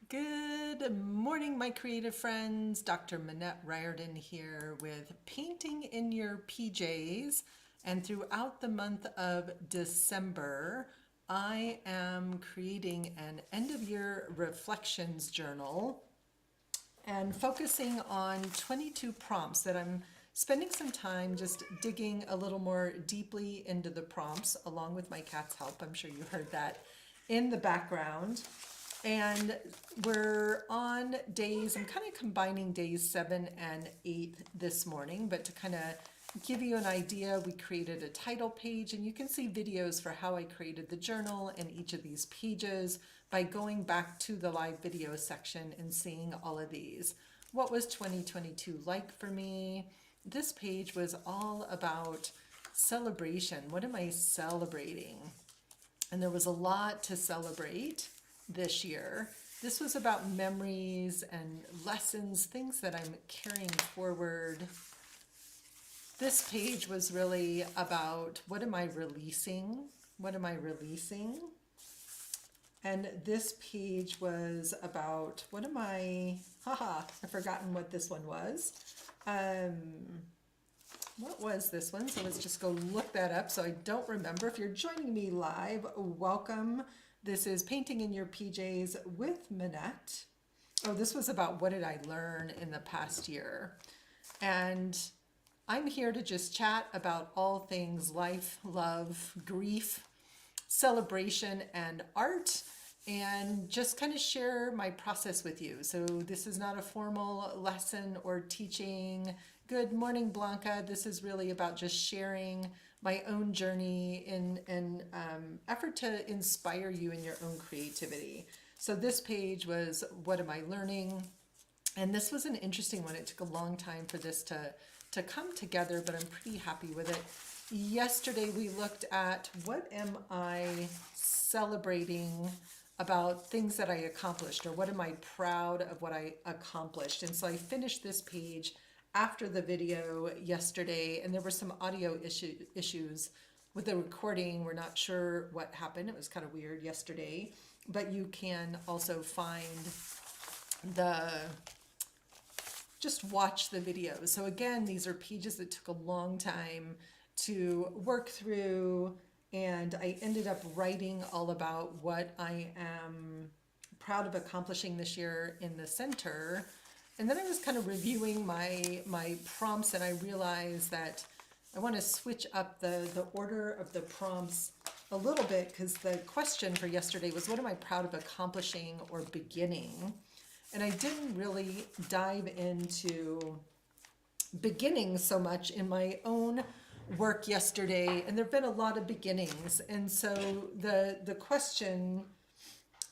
Good morning, my creative friends. Dr. Minette Riordan here with Painting in Your PJs. And throughout the month of December, I am creating an end of year reflections journal and focusing on 22 prompts that I'm spending some time just digging a little more deeply into the prompts along with my cat's help. I'm sure you heard that in the background. And we're on days, I'm kind of combining days 7 and 8 this morning, but to kind of give you an idea, we created a title page and you can see videos for how I created the journal and each of these pages by going back to the live video section and seeing all of these. What was 2022 like for me? This page was all about celebration. What am I celebrating? And there was a lot to celebrate this year. This was about memories and lessons, things that I'm carrying forward. This page was really about what am I releasing? What am I releasing? And this page was about what am I, I've forgotten what this one was. What was this one? So let's just go look that up so I don't remember. If you're joining me live, welcome. This is Painting in Your PJs with Minette. Oh, this was about what did I learn in the past year. And I'm here to just chat about all things life, love, grief, celebration, and art, and just kind of share my process with you. So this is not a formal lesson or teaching. Good morning, Blanca. This is really about just sharing my own journey in an effort to inspire you in your own creativity. So this page was, what am I learning? And this was an interesting one. It took a long time for this to come together, but I'm pretty happy with it. Yesterday, we looked at what am I celebrating about things that I accomplished, or what am I proud of what I accomplished. And so I finished this page after the video yesterday, and there were some audio issues with the recording. We're not sure what happened. It was kind of weird yesterday, but you can also find just watch the video. So again, these are pages that took a long time to work through, and I ended up writing all about what I am proud of accomplishing this year in the center. And then I was kind of reviewing my prompts, and I realized that I want to switch up the order of the prompts a little bit, because the question for yesterday was, what am I proud of accomplishing or beginning? And I didn't really dive into beginning so much in my own work yesterday, and there have been a lot of beginnings. And so the question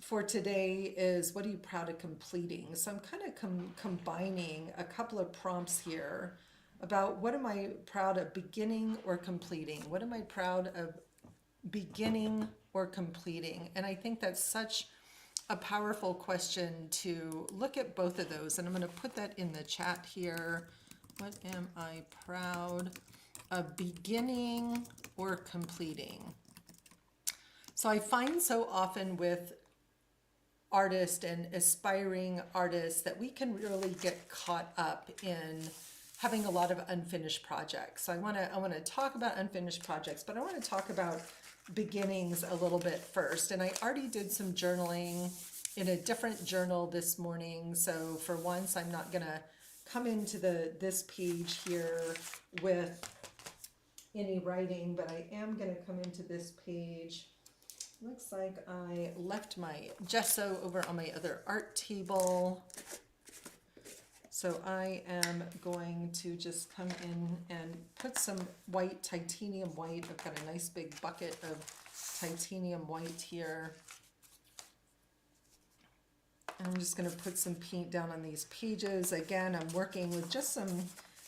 for today is, what are you proud of completing? So I'm kind of combining a couple of prompts here about what am I proud of beginning or completing? What am I proud of beginning or completing? And I think that's such a powerful question to look at both of those. And I'm going to put that in the chat here. What am I proud of beginning or completing? So I find so often with artists and aspiring artists that we can really get caught up in having a lot of unfinished projects. So I want to talk about unfinished projects, but I want to talk about beginnings a little bit first. And I already did some journaling in a different journal this morning. So for once, I'm not going to come into this page here with any writing, but I am going to come into this page. Looks like I left my gesso over on my other art table. So I am going to just come in and put some white, titanium white. I've got a nice big bucket of titanium white here. And I'm just going to put some paint down on these pages. Again, I'm working with just some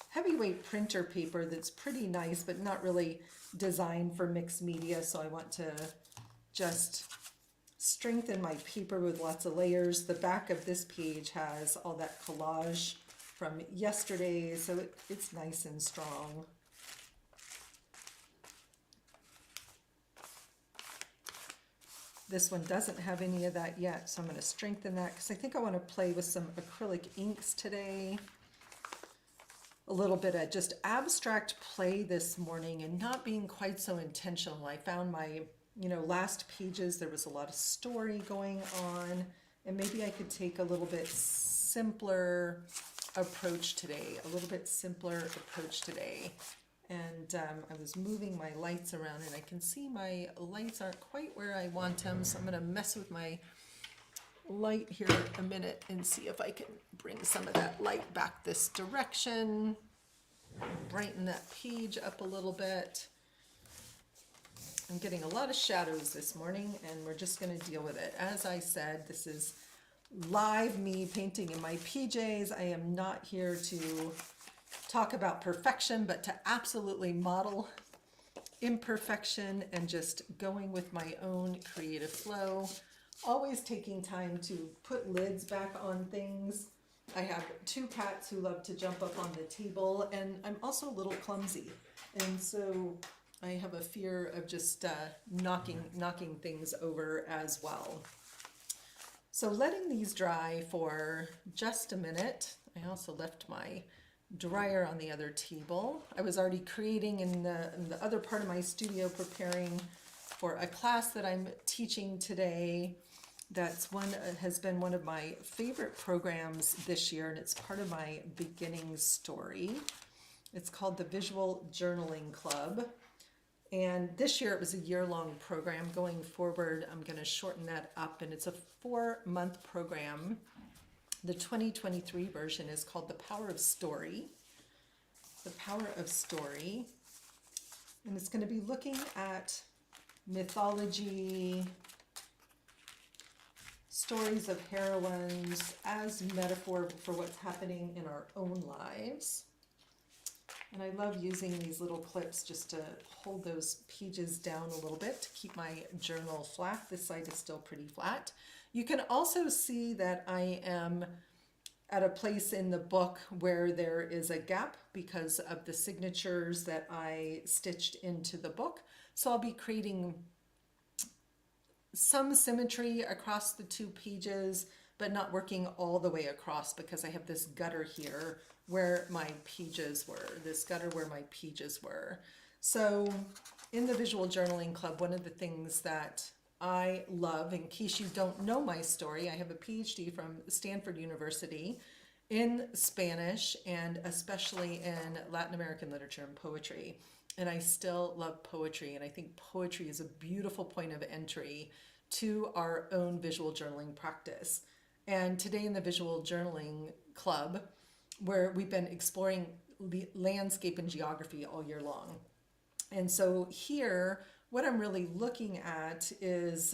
heavyweight printer paper that's pretty nice, but not really designed for mixed media. So I want to just strengthen my paper with lots of layers. The back of this page has all that collage from yesterday, so it's nice and strong. This one doesn't have any of that yet, so I'm going to strengthen that because I think I want to play with some acrylic inks today. A little bit of just abstract play this morning and not being quite so intentional. I found my, last pages, there was a lot of story going on, and maybe I could take a little bit simpler approach today, And I was moving my lights around and I can see my lights aren't quite where I want them, so I'm going to mess with my light here a minute and see if I can bring some of that light back this direction, brighten that page up a little bit. I'm getting a lot of shadows this morning and we're just going to deal with it. As I said, this is live me painting in my PJs. I am not here to talk about perfection, but to absolutely model imperfection and just going with my own creative flow. Always taking time to put lids back on things. I have 2 cats who love to jump up on the table, and I'm also a little clumsy. And so I have a fear of just knocking things over as well. So letting these dry for just a minute. I also left my dryer on the other table. I was already creating in the other part of my studio, preparing for a class that I'm teaching today. Has been one of my favorite programs this year, and it's part of my beginning story. It's called the Visual Journaling Club. And this year it was a year-long program. Going forward, I'm going to shorten that up, and it's a 4-month program. The 2023 version is called The Power of Story. The Power of Story. And it's going to be looking at mythology, stories of heroines as metaphor for what's happening in our own lives. And I love using these little clips just to hold those pages down a little bit to keep my journal flat. This side is still pretty flat. You can also see that I am at a place in the book where there is a gap because of the signatures that I stitched into the book. So I'll be creating some symmetry across the 2 pages, but not working all the way across because I have this gutter here where my pages were, So in the Visual Journaling Club, one of the things that I love, in case you don't know my story, I have a PhD from Stanford University in Spanish and especially in Latin American literature and poetry. And I still love poetry, and I think poetry is a beautiful point of entry to our own visual journaling practice. And today in the Visual Journaling Club, where we've been exploring landscape and geography all year long. And so here, what I'm really looking at is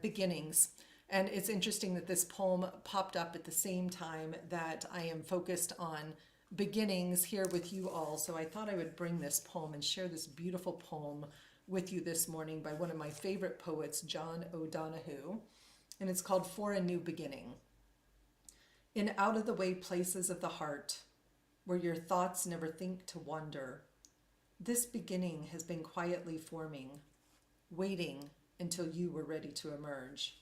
beginnings. And it's interesting that this poem popped up at the same time that I am focused on beginnings here with you all. So I thought I would bring this poem and share this beautiful poem with you this morning by one of my favorite poets, John O'Donohue. And it's called For a New Beginning. In out-of-the-way places of the heart, where your thoughts never think to wander, this beginning has been quietly forming, waiting until you were ready to emerge.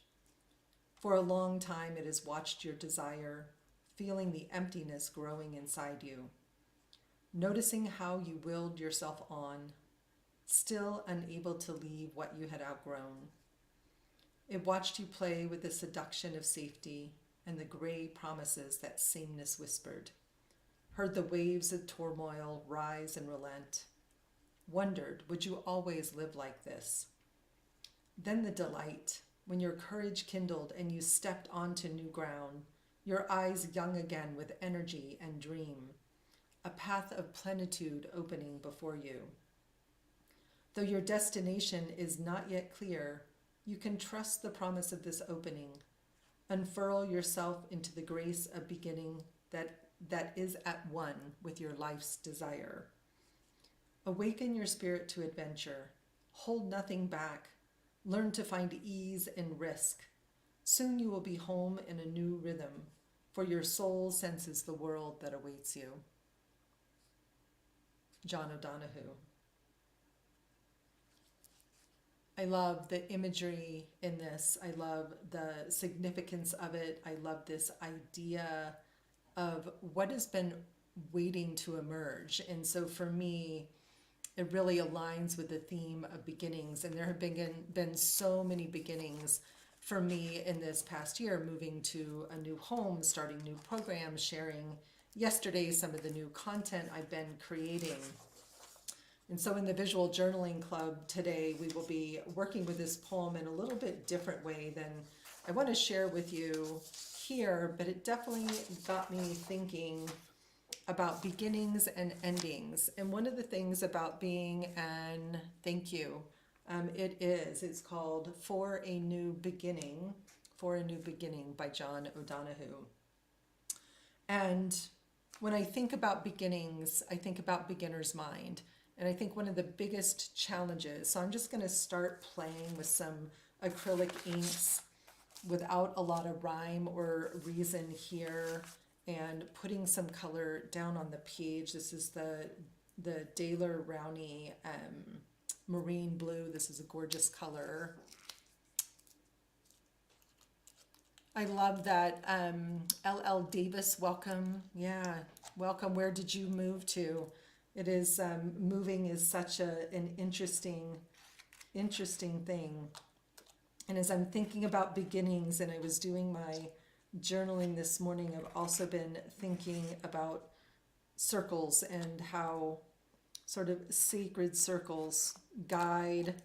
For a long time it has watched your desire, feeling the emptiness growing inside you, noticing how you willed yourself on, still unable to leave what you had outgrown. It watched you play with the seduction of safety and the gray promises that sameness whispered, heard the waves of turmoil rise and relent, wondered, would you always live like this? Then the delight, when your courage kindled and you stepped onto new ground, your eyes young again with energy and dream, a path of plenitude opening before you. Though your destination is not yet clear, you can trust the promise of this opening. Unfurl yourself into the grace of beginning that is at one with your life's desire. Awaken your spirit to adventure. Hold nothing back. Learn to find ease in risk. Soon you will be home in a new rhythm, for your soul senses the world that awaits you. John O'Donohue. I love the imagery in this. I love the significance of it. I love this idea of what has been waiting to emerge. And so for me, it really aligns with the theme of beginnings. And there have been so many beginnings for me in this past year, moving to a new home, starting new programs, sharing yesterday some of the new content I've been creating. And so in the Visual Journaling Club today, we will be working with this poem in a little bit different way than I want to share with you here, but it definitely got me thinking about beginnings and endings. And one of the things about being an, thank you, it's called For a New Beginning by John O'Donohue. And when I think about beginnings, I think about beginner's mind. And I think one of the biggest challenges, so I'm just going to start playing with some acrylic inks without a lot of rhyme or reason here, and putting some color down on the page. This is the Daler Rowney Marine Blue. This is a gorgeous color. I love that. LL Davis, welcome. Yeah, welcome. Where did you move to? It is, moving is such an interesting thing. And as I'm thinking about beginnings, and I was doing my journaling this morning, I've also been thinking about circles and how sort of sacred circles guide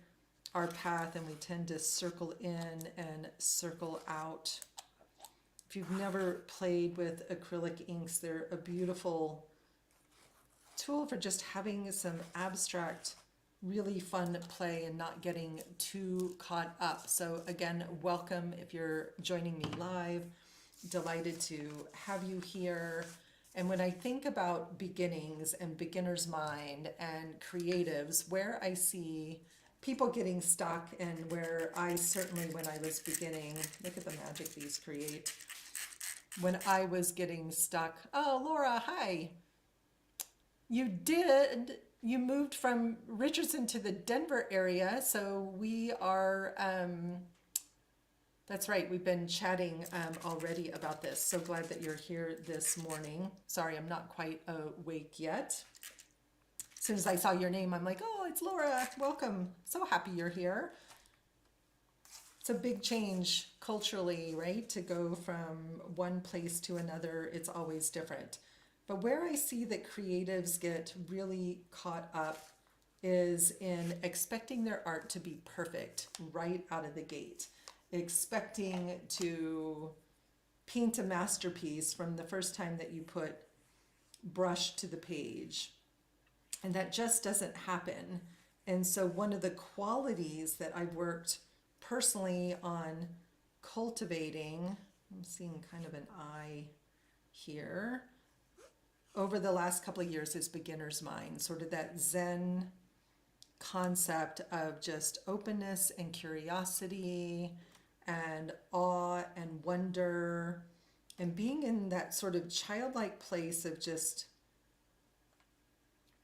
our path, and we tend to circle in and circle out. If you've never played with acrylic inks, they're a beautiful tool for just having some abstract, really fun play and not getting too caught up. So again, welcome if you're joining me live. Delighted to have you here. And when I think about beginnings and beginner's mind and creatives, where I see people getting stuck, and where I certainly, when I was beginning, look at the magic these create. When I was getting stuck, oh, Laura, hi. You moved from Richardson to the Denver area, so we are, that's right, we've been chatting already about this. So glad that you're here this morning. Sorry, I'm not quite awake yet. As soon as I saw your name, I'm like, oh, it's Laura, welcome. So happy you're here. It's a big change culturally, right? To go from one place to another, it's always different. But where I see that creatives get really caught up is in expecting their art to be perfect right out of the gate. Expecting to paint a masterpiece from the first time that you put brush to the page. And that just doesn't happen. And so one of the qualities that I've worked personally on cultivating, I'm seeing kind of an eye here, over the last couple of years is beginner's mind, sort of that Zen concept of just openness and curiosity and awe and wonder, and being in that sort of childlike place of just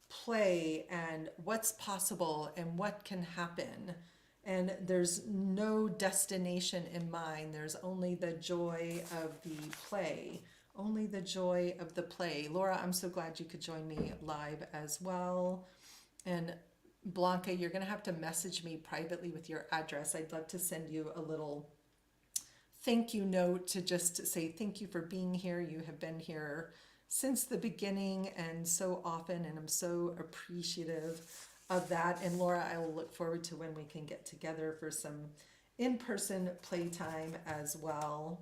play and what's possible and what can happen. And there's no destination in mind. There's only the joy of the play. Only the joy of the play. Laura, I'm so glad you could join me live as well. And Blanca, you're going to have to message me privately with your address. I'd love to send you a little thank you note to just say thank you for being here. You have been here since the beginning and so often, and I'm so appreciative of that. And Laura, I will look forward to when we can get together for some in-person playtime as well.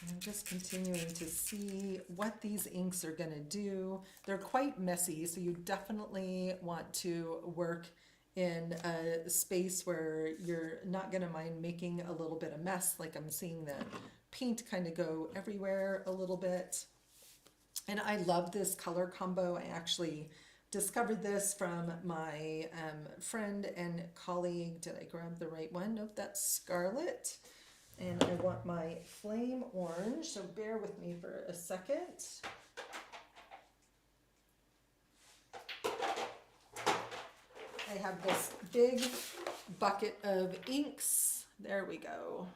I'm just continuing to see what these inks are going to do. They're quite messy, so you definitely want to work in a space where you're not going to mind making a little bit of mess. Like I'm seeing the paint kind of go everywhere a little bit. And I love this color combo. I actually discovered this from my friend and colleague. Did I grab the right one? Nope, that's Scarlet. And I want my flame orange, so bear with me for a second. have this big bucket of inks. There we go.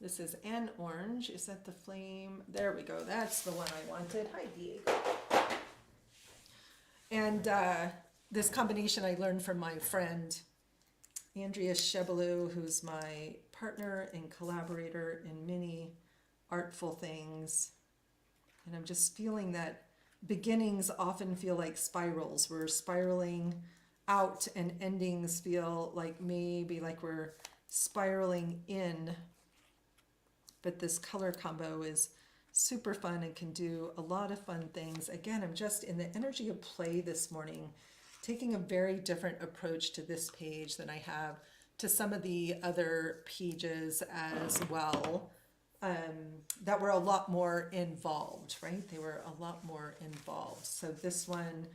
This is an orange. Is that the flame? There we go. That's the one I wanted. Hi, Diego. And this combination I learned from my friend, Andrea Shebelou, who's my partner and collaborator in many artful things. And I'm just feeling that beginnings often feel like spirals. We're spiraling out and endings feel like maybe like we're spiraling in. But this color combo is super fun and can do a lot of fun things. Again, I'm just in the energy of play this morning, taking a very different approach to this page than I have to some of the other pages as well, that were a lot more involved, right? They were a lot more involved. So this one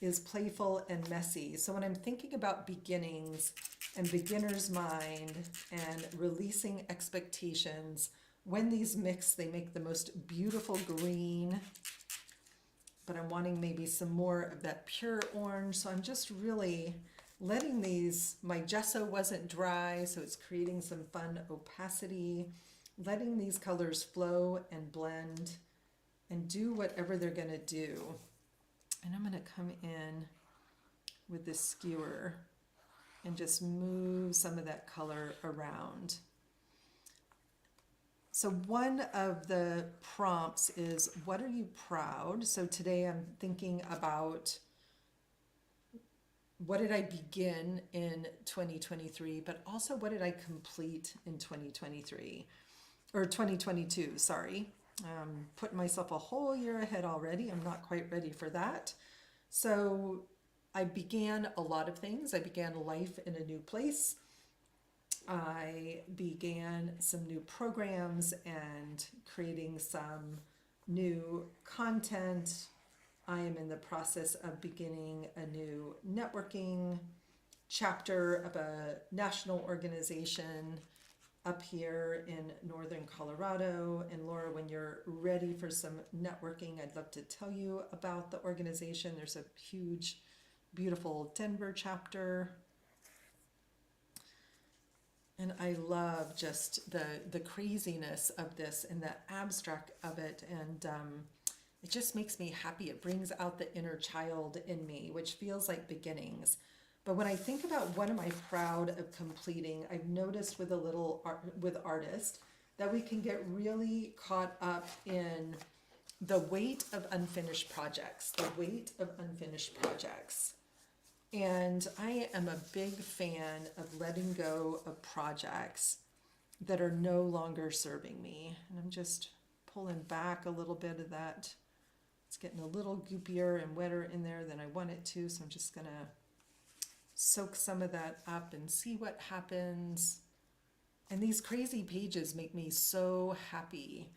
is playful and messy. So when I'm thinking about beginnings and beginner's mind and releasing expectations, when these mix, they make the most beautiful green, but I'm wanting maybe some more of that pure orange. So I'm just really letting these, my gesso wasn't dry, so it's creating some fun opacity, letting these colors flow and blend and do whatever they're gonna do. And I'm gonna come in with this skewer and just move some of that color around. So one of the prompts is, what are you proud? So today I'm thinking about what did I begin in 2023, but also what did I complete in 2023 or 2022, sorry. Putting myself a whole year ahead already. I'm not quite ready for that. So I began a lot of things. I began life in a new place. I began some new programs and creating some new content. I am in the process of beginning a new networking chapter of a national organization up here in northern Colorado. And Laura, when you're ready for some networking, I'd love to tell you about the organization. There's a huge, beautiful Denver chapter. And I love just the craziness of this and the abstract of it. And it just makes me happy. It brings out the inner child in me, which feels like beginnings. But when I think about what am I proud of completing, I've noticed with with artists that we can get really caught up in the weight of unfinished projects, And I am a big fan of letting go of projects that are no longer serving me. And I'm just pulling back a little bit of that. It's getting a little goopier and wetter in there than I want it to. So I'm just going to soak some of that up and see what happens. And these crazy pages make me so happy.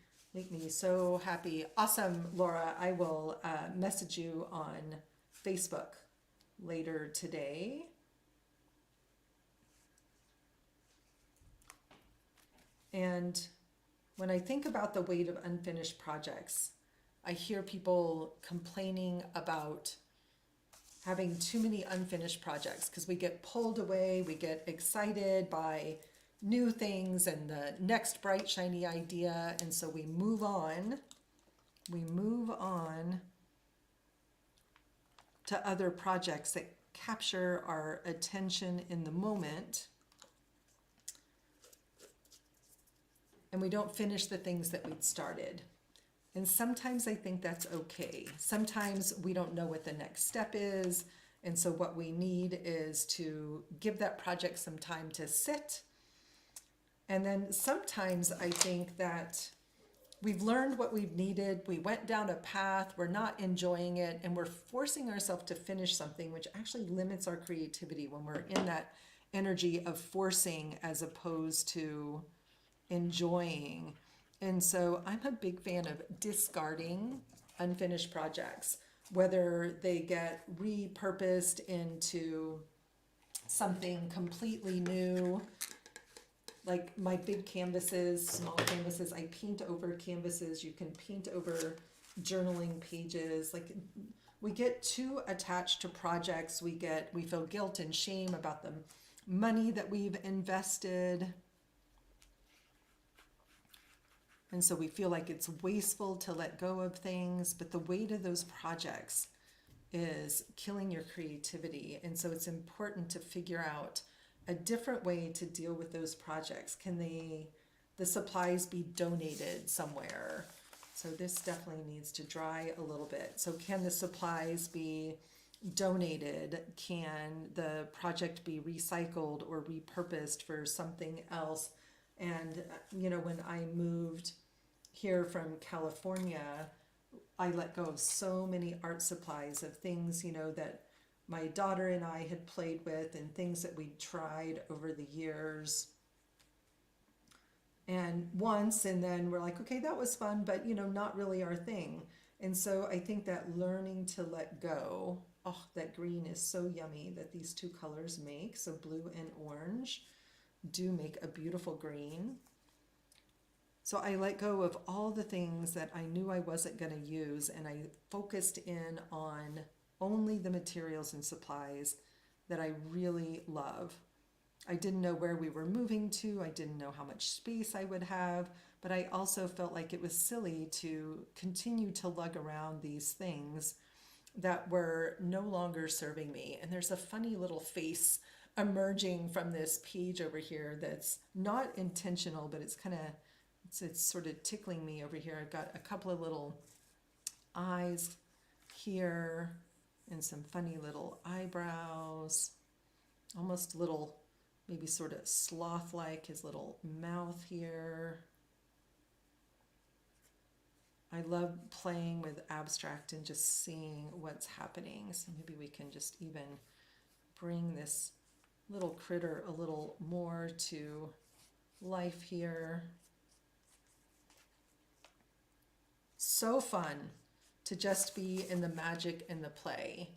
Awesome, Laura. I will message you on Facebook later today. And when I think about the weight of unfinished projects, I hear people complaining about having too many unfinished projects because we get pulled away, we get excited by new things and the next bright, shiny idea. And so we move on to other projects that capture our attention in the moment. And we don't finish the things that we'd started. And sometimes I think that's okay. Sometimes we don't know what the next step is. And so what we need is to give that project some time to sit. And then sometimes I think that we've learned what we've needed. We went down a path, we're not enjoying it, and we're forcing ourselves to finish something, which actually limits our creativity when we're in that energy of forcing as opposed to enjoying. And so I'm a big fan of discarding unfinished projects, whether they get repurposed into something completely new. Like my big canvases, small canvases, I paint over canvases. You can paint over journaling pages. Like we get too attached to projects. We feel guilt and shame about the money that we've invested. And so we feel like it's wasteful to let go of things, but the weight of those projects is killing your creativity. And so it's important to figure out a different way to deal with those projects. Can the supplies be donated somewhere? So this definitely needs to dry a little bit. So can the supplies be donated? Can the project be recycled or repurposed for something else? And, when I moved here from California, I let go of so many art supplies of things, that my daughter and I had played with and things that we tried over the years. And then we're like, okay, that was fun, but not really our thing. And so I think that learning to let go, oh, that green is so yummy that these two colors make. So blue and orange do make a beautiful green. So I let go of all the things that I knew I wasn't going to use, and I focused in on only the materials and supplies that I really love. I didn't know where we were moving to. I didn't know how much space I would have, but I also felt like it was silly to continue to lug around these things that were no longer serving me. And there's a funny little face emerging from this page over here that's not intentional, but it's kind of, it's sort of tickling me over here. I've got a couple of little eyes here and some funny little eyebrows, almost little, maybe sort of sloth-like, his little mouth here. I love playing with abstract and just seeing what's happening. So maybe we can just even bring this little critter a little more to life here. So fun to just be in the magic and the play.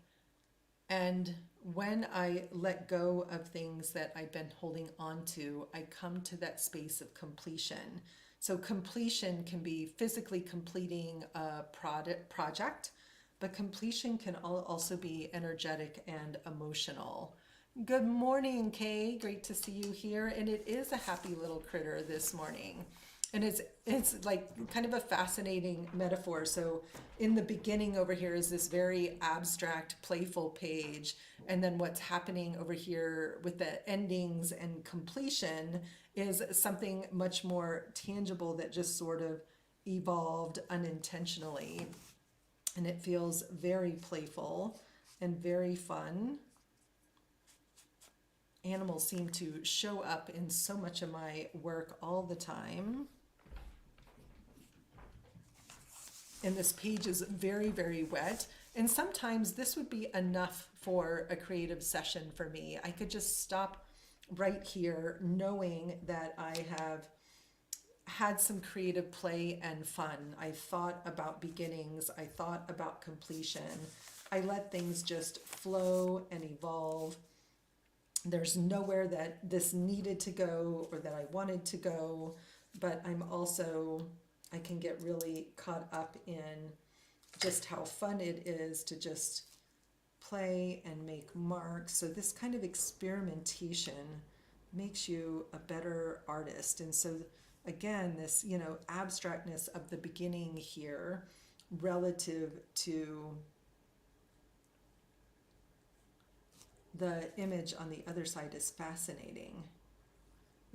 And when I let go of things that I've been holding on to, I come to that space of completion. So completion can be physically completing a project, but completion can also be energetic and emotional. Good morning, Kay. Great to see you here. And it is a happy little critter this morning. And it's like kind of a fascinating metaphor. So in the beginning over here is this very abstract, playful page. And then what's happening over here with the endings and completion is something much more tangible that just sort of evolved unintentionally. And it feels very playful and very fun. Animals seem to show up in so much of my work all the time. And this page is very, very wet. And sometimes this would be enough for a creative session for me. I could just stop right here knowing that I have had some creative play and fun. I thought about beginnings. I thought about completion. I let things just flow and evolve. There's nowhere that this needed to go or that I wanted to go, but I can get really caught up in just how fun it is to just play and make marks. So this kind of experimentation makes you a better artist. And so again, this, abstractness of the beginning here relative to the image on the other side is fascinating.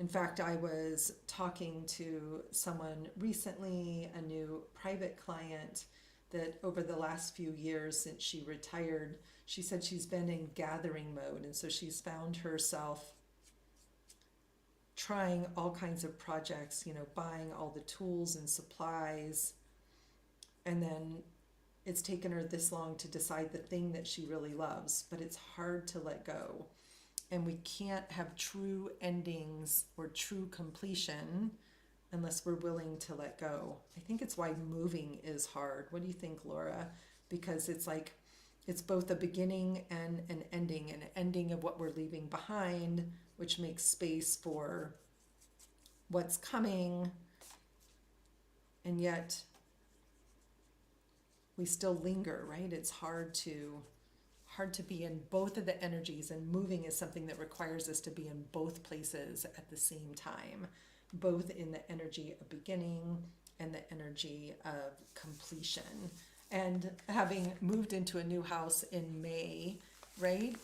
In fact, I was talking to someone recently, a new private client, that over the last few years since she retired, she said she's been in gathering mode. And so she's found herself trying all kinds of projects, buying all the tools and supplies. And then it's taken her this long to decide the thing that she really loves, but it's hard to let go. And we can't have true endings or true completion unless we're willing to let go. I think it's why moving is hard. What do you think, Laura? Because it's like, it's both a beginning and an ending of what we're leaving behind, which makes space for what's coming. And yet, we still linger, right? It's hard to be in both of the energies, and moving is something that requires us to be in both places at the same time, both in the energy of beginning and the energy of completion. And having moved into a new house in May, right,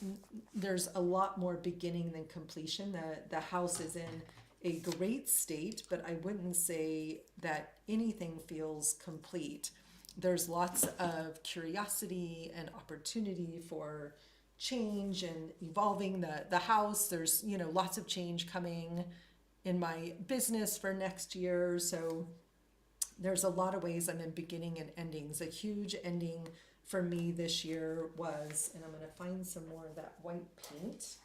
there's a lot more beginning than completion. The house is in a great state, but I wouldn't say that anything feels complete. There's lots of curiosity and opportunity for change and evolving the house. There's, lots of change coming in my business for next year. So there's a lot of ways I'm in beginning and endings. A huge ending for me this year was, and I'm going to find some more of that white paint.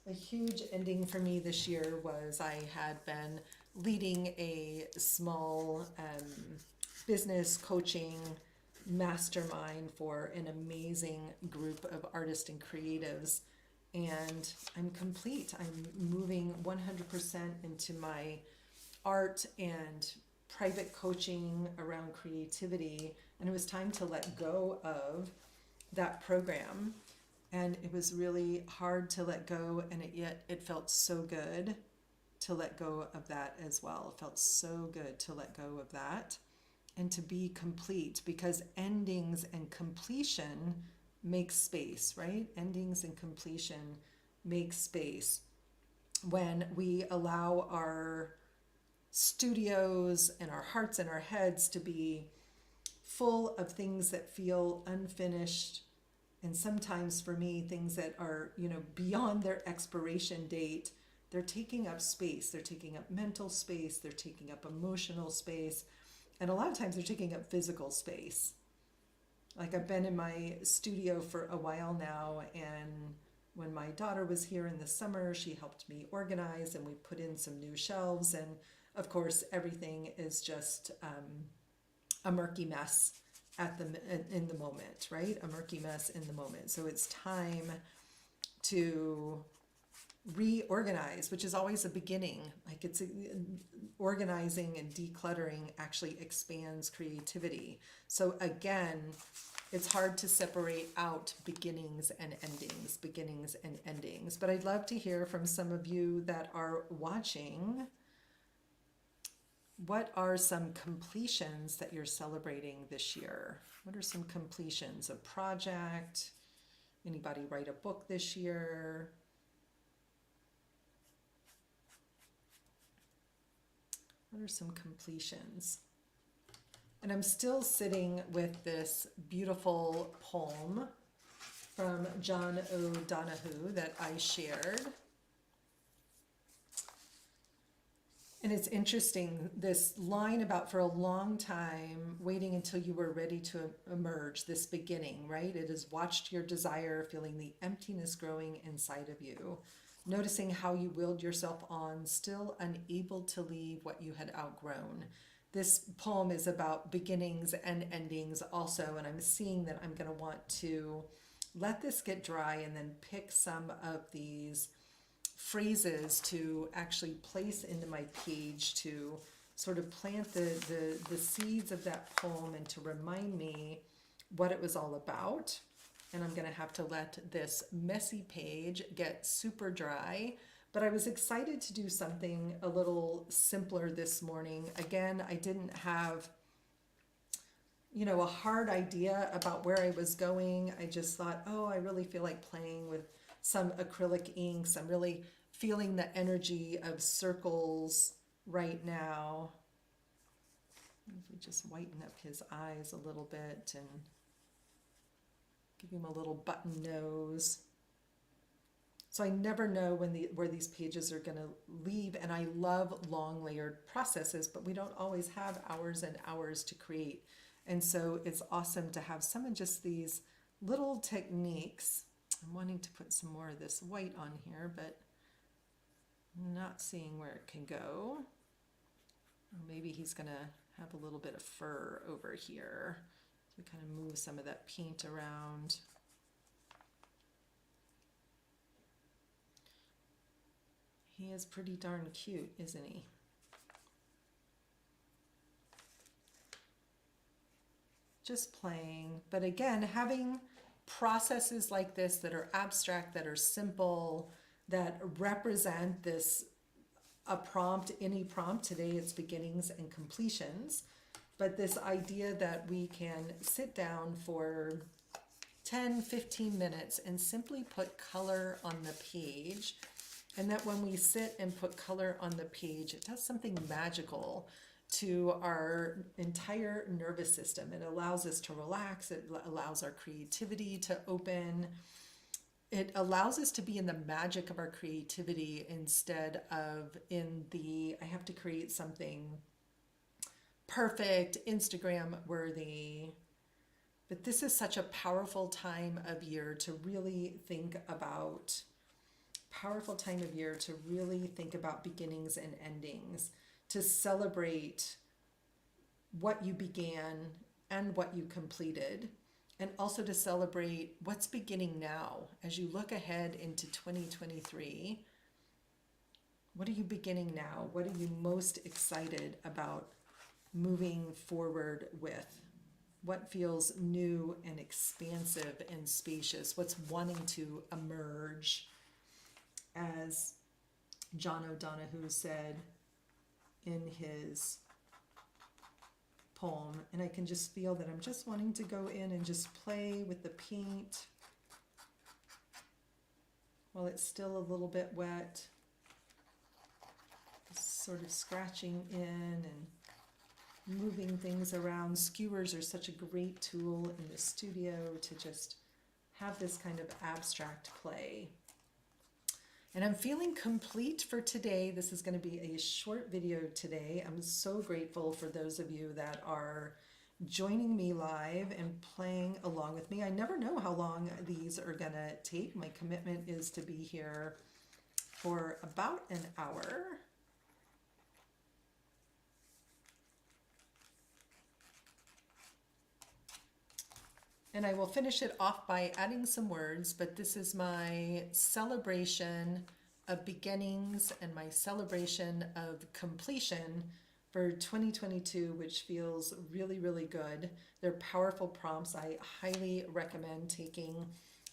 A huge ending for me this year was I had been leading a small business coaching mastermind for an amazing group of artists and creatives, and I'm complete. I'm moving 100% into my art and private coaching around creativity, and it was time to let go of that program. And it was really hard to let go, and yet it felt so good to let go of that as well. It felt so good to let go of that and to be complete, because endings and completion make space, right? Endings and completion make space. When we allow our studios and our hearts and our heads to be full of things that feel unfinished, and sometimes for me, things that are, beyond their expiration date, they're taking up space. They're taking up mental space. They're taking up emotional space. And a lot of times they're taking up physical space. Like, I've been in my studio for a while now, and when my daughter was here in the summer, she helped me organize, and we put in some new shelves. And of course, everything is just a murky mess in the moment, right? A murky mess in the moment. So it's time to reorganize, which is always a beginning. Like, organizing and decluttering actually expands creativity. So again, it's hard to separate out beginnings and endings. But I'd love to hear from some of you that are watching. What are some completions that you're celebrating this year? What are some completions? A project? Anybody write a book this year? What are some completions? And I'm still sitting with this beautiful poem from John O'Donohue that I shared. And it's interesting, this line about for a long time, waiting until you were ready to emerge, this beginning, right? It has watched your desire, feeling the emptiness growing inside of you, noticing how you willed yourself on, still unable to leave what you had outgrown. This poem is about beginnings and endings also, and I'm seeing that I'm going to want to let this get dry and then pick some of these phrases to actually place into my page to sort of plant the seeds of that poem and to remind me what it was all about. And I'm going to have to let this messy page get super dry. But I was excited to do something a little simpler this morning. Again, I didn't have, a hard idea about where I was going. I just thought, I really feel like playing with some acrylic inks. I'm really feeling the energy of circles right now. If we just whiten up his eyes a little bit and give him a little button nose. So I never know where these pages are going to leave, and I love long layered processes, but we don't always have hours and hours to create. And so it's awesome to have some of just these little techniques. I'm wanting to put some more of this white on here, but not seeing where it can go. Or maybe he's going to have a little bit of fur over here. So we kind of move some of that paint around. He is pretty darn cute, isn't he? just playing. But again, having processes like this that are abstract, that are simple, that represent this, a prompt, any prompt. Today it's beginnings and completions. But this idea that we can sit down for 10, 15 minutes and simply put color on the page. And that when we sit and put color on the page, it does something magical to our entire nervous system. It allows us to relax. It allows our creativity to open. It allows us to be in the magic of our creativity instead of in the, I have to create something perfect, Instagram worthy. But this is such a powerful time of year to really think about, beginnings and endings, to celebrate what you began and what you completed, and also to celebrate what's beginning now. As you look ahead into 2023, what are you beginning now? What are you most excited about moving forward with? What feels new and expansive and spacious? What's wanting to emerge? As John O'Donohue said in his poem, and I can just feel that I'm just wanting to go in and just play with the paint while it's still a little bit wet. Just sort of scratching in and moving things around. Skewers are such a great tool in the studio to just have this kind of abstract play. And I'm feeling complete for today. This is going to be a short video today. I'm so grateful for those of you that are joining me live and playing along with me. I never know how long these are going to take. My commitment is to be here for about an hour. And I will finish it off by adding some words, but this is my celebration of beginnings and my celebration of completion for 2022, which feels really, really good. They're powerful prompts. I highly recommend taking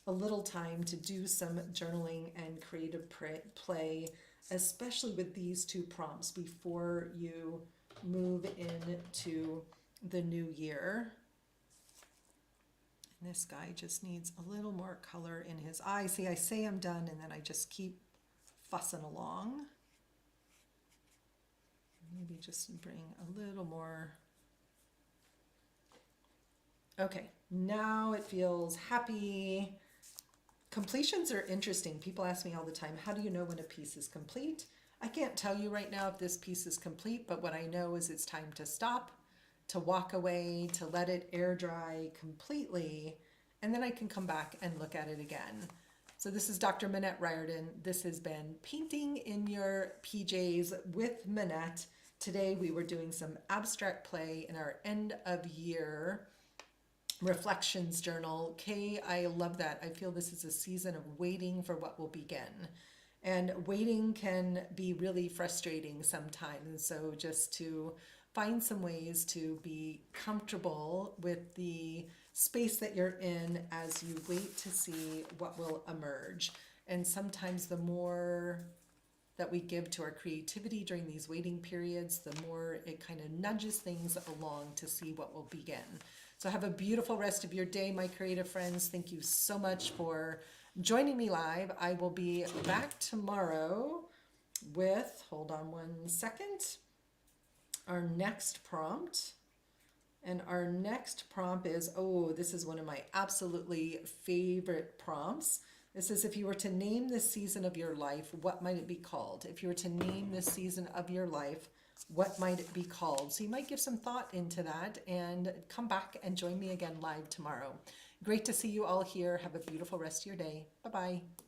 a little time to do some journaling and creative play, especially with these two prompts before you move into the new year. This guy just needs a little more color in his eye. See, I say I'm done and then I just keep fussing along. Maybe just bring a little more. Okay, now it feels happy. Completions are interesting. People ask me all the time, how do you know when a piece is complete? I can't tell you right now if this piece is complete, but what I know is it's time to stop, to walk away, to let it air dry completely, and then I can come back and look at it again. So this is Dr. Minette Riordan. This has been Painting in Your PJs with Minette. Today we were doing some abstract play in our end of year reflections journal. Kay, I love that. I feel this is a season of waiting for what will begin. And waiting can be really frustrating sometimes. So just to find some ways to be comfortable with the space that you're in as you wait to see what will emerge. And sometimes the more that we give to our creativity during these waiting periods, the more it kind of nudges things along to see what will begin. So have a beautiful rest of your day, my creative friends. Thank you so much for joining me live. I will be back tomorrow with, hold on one second, our next prompt. And our next prompt is, oh, this is one of my absolutely favorite prompts. This is, if you were to name this season of your life, what might it be called? If you were to name this season of your life, what might it be called? So you might give some thought into that and come back and join me again live tomorrow. Great to see you all here. Have a beautiful rest of your day. Bye-bye.